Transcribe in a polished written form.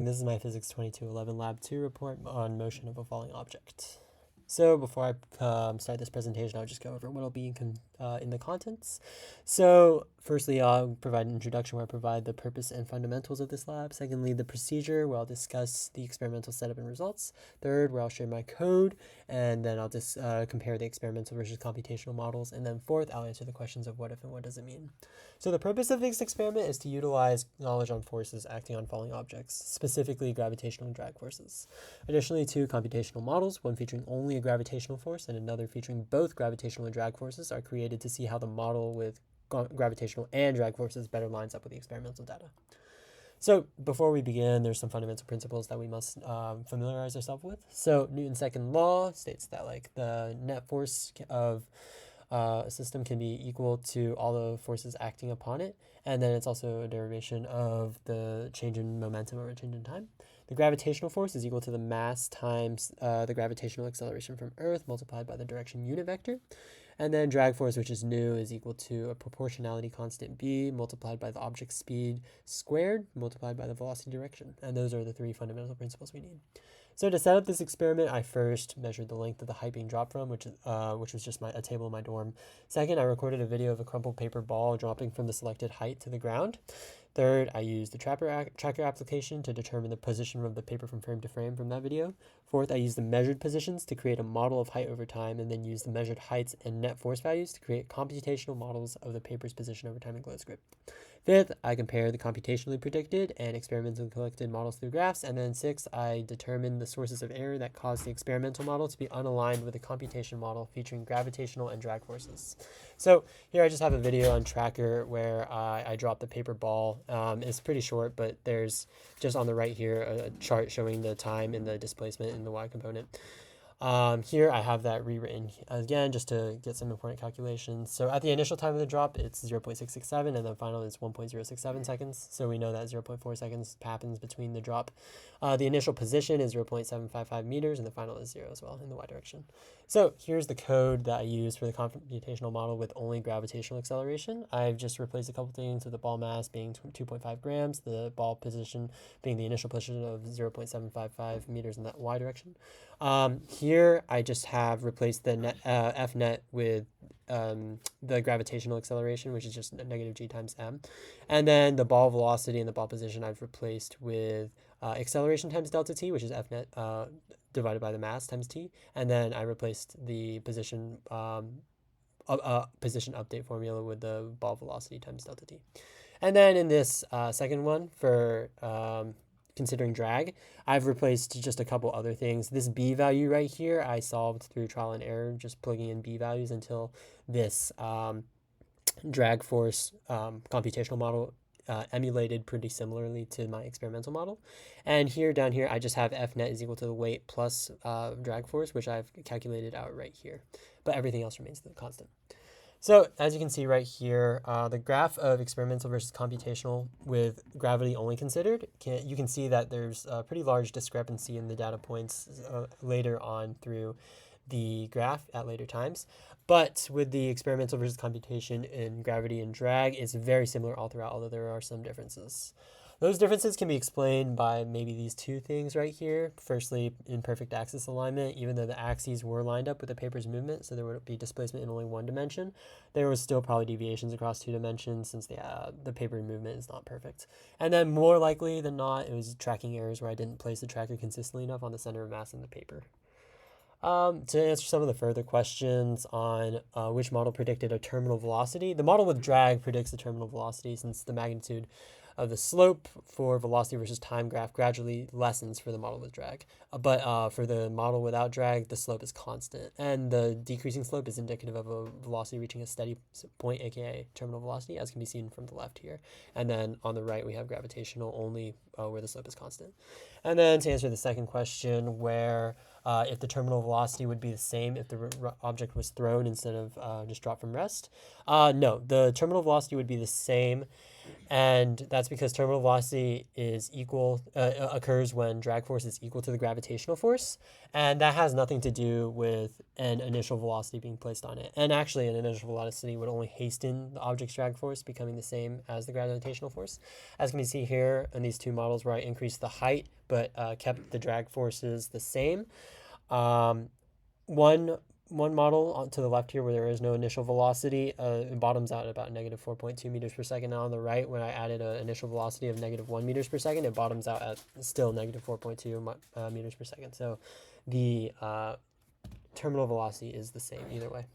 This is my Physics 2211 Lab 2 report on motion of a falling object. So before I start this presentation, I'll just go over what will be in the contents. So firstly, I'll provide an introduction where I provide the purpose and fundamentals of this lab. Secondly, the procedure where I'll discuss the experimental setup and results. Third, where I'll share my code, and then I'll just compare the experimental versus computational models. And then fourth, I'll answer the questions of what if and what does it mean. So the purpose of this experiment is to utilize knowledge on forces acting on falling objects, specifically gravitational and drag forces. Additionally, two computational models, one featuring only a gravitational force and another featuring both gravitational and drag forces, are created to see how the model with gravitational and drag forces better lines up with the experimental data. So before we begin, there's some fundamental principles that we must familiarize ourselves with. So Newton's second law states that the net force of a system can be equal to all the forces acting upon it, and then it's also a derivation of the change in momentum or change in time. The gravitational force is equal to the mass times the gravitational acceleration from Earth multiplied by the direction unit vector. And then drag force, which is nu, is equal to a proportionality constant b multiplied by the object speed squared multiplied by the velocity direction. And those are the three fundamental principles we need. So to set up this experiment, I first measured the length of the height being dropped from, which was just a table in my dorm. Second, I recorded a video of a crumpled paper ball dropping from the selected height to the ground. Third, I used the tracker application to determine the position of the paper from frame to frame from that video. Fourth, I used the measured positions to create a model of height over time, and then used the measured heights and net force values to create computational models of the paper's position over time in GloScript. Fifth, I compared the computationally predicted and experimentally collected models through graphs. And then sixth, I determined the sources of error that caused the experimental model to be unaligned with the computation model featuring gravitational and drag forces. So here I just have a video on Tracker where I dropped the paper ball. It's pretty short, but there's just on the right here a chart showing the time and the displacement in the y component. Here I have that rewritten again just to get some important calculations. So at the initial time of the drop, it's 0.667, and then final is 1.067 seconds. So we know that 0.4 seconds happens between the drop. The initial position is 0.755 meters, and the final is 0 as well in the y direction. So here's the code that I use for the computational model with only gravitational acceleration. I've just replaced a couple things with the ball mass being 2.5 grams, the ball position being the initial position of 0.755 meters in that y direction. Here I just have replaced the net, F net with the gravitational acceleration, which is just negative g times m. And then the ball velocity and the ball position I've replaced with acceleration times delta t, which is F net divided by the mass times t. And then I replaced the position position update formula with the ball velocity times delta t. And then in this second one for considering drag, I've replaced just a couple other things. This b value right here, I solved through trial and error, just plugging in b values until this drag force computational model emulated pretty similarly to my experimental model. And here down here, I just have F net is equal to the weight plus drag force, which I've calculated out right here. But everything else remains the constant. So as you can see right here, the graph of experimental versus computational with gravity only considered, you can see that there's a pretty large discrepancy in the data points later on through the graph at later times. But with the experimental versus computation in gravity and drag, it's very similar all throughout, although there are some differences. Those differences can be explained by maybe these two things right here. Firstly, in perfect axis alignment, even though the axes were lined up with the paper's movement, so there would be displacement in only one dimension, there was still probably deviations across two dimensions since the paper movement is not perfect. And then more likely than not, it was tracking errors where I didn't place the tracker consistently enough on the center of mass in the paper. To answer some of the further questions on which model predicted a terminal velocity, the model with drag predicts the terminal velocity since the magnitude of the slope for velocity versus time graph gradually lessens for the model with drag. But for the model without drag, the slope is constant. And the decreasing slope is indicative of a velocity reaching a steady point, aka terminal velocity, as can be seen from the left here. And then on the right, we have gravitational only where the slope is constant. And then to answer the second question, where if the terminal velocity would be the same if the object was thrown instead of just dropped from rest. No, the terminal velocity would be the same, and that's because terminal velocity is occurs when drag force is equal to the gravitational force, and that has nothing to do with an initial velocity being placed on it. And actually, an initial velocity would only hasten the object's drag force becoming the same as the gravitational force. As can be seen here in these two models, models where I increased the height but kept the drag forces the same. One model to the left here where there is no initial velocity, it bottoms out at about negative 4.2 meters per second. Now on the right, when I added an initial velocity of negative 1 meters per second, it bottoms out at still negative 4.2 meters per second. So the terminal velocity is the same either way.